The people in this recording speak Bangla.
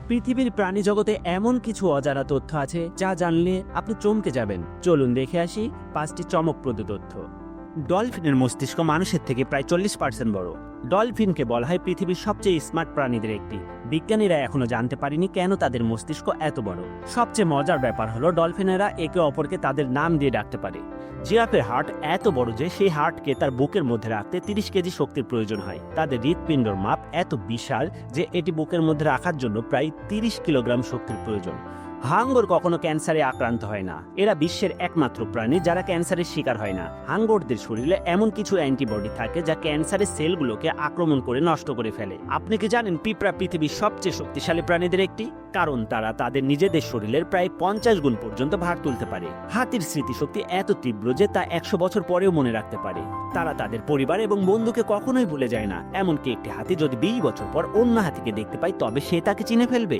পৃথিবীর প্রাণী জগতে এমন কিছু অজানা তথ্য আছে যা জানলে আপনি চমকে যাবেন। চলুন দেখে আসি 5টি চমকপ্রদ তথ্য। ডলফিনের মস্তিষ্ক মানুষের থেকে প্রায় 40% বড়। ডলফিনকে বলা হয় পৃথিবীর সবচেয়ে স্মার্ট প্রাণীদের একটি। বিজ্ঞানীরা এখনো জানতে পারেনি কেন তাদের মস্তিষ্ক এত বড়। সবচেয়ে মজার ব্যাপার হলো ডলফিনেরা একে অপরকে তাদের নাম দিয়ে ডাকতে পারে। জিরাফের হার্ট এত বড় যে সেই হার্টকে তার বুকের মধ্যে রাখতে 30 কেজি শক্তির প্রয়োজন হয়। তাদের হৃৎপিণ্ডর মাপ এত বিশাল যে এটি বুকের মধ্যে রাখার জন্য প্রায় 30 কিলোগ্রাম শক্তির প্রয়োজন। হাঙ্গর কখনো ক্যান্সারে আক্রান্ত হয় না। এরা বিশ্বের একমাত্র প্রাণী যারা ক্যান্সারের শিকার হয় না। হাঙ্গরদের শরীরে এমন কিছু অ্যান্টিবডি থাকে যা ক্যান্সারের সেলগুলোকে আক্রমণ করে নষ্ট করে ফেলে। আপনি কি জানেন পিঁপড়া পৃথিবীর সবচেয়ে শক্তিশালী প্রাণীদের একটি? কারণ তারা তাদের নিজেদের শরীরের প্রায় 50 গুণ পর্যন্ত ভার তুলতে পারে। হাতির স্মৃতিশক্তি এত তীব্র যে তা 100 বছর পরেও মনে রাখতে পারে। তারা তাদের পরিবার এবং বন্ধুকে কখনোই ভুলে যায় না। এমনকি একটি হাতি যদি 20 বছর পর অন্য হাতিকে দেখতে পায় তবে সে তাকে চিনে ফেলবে।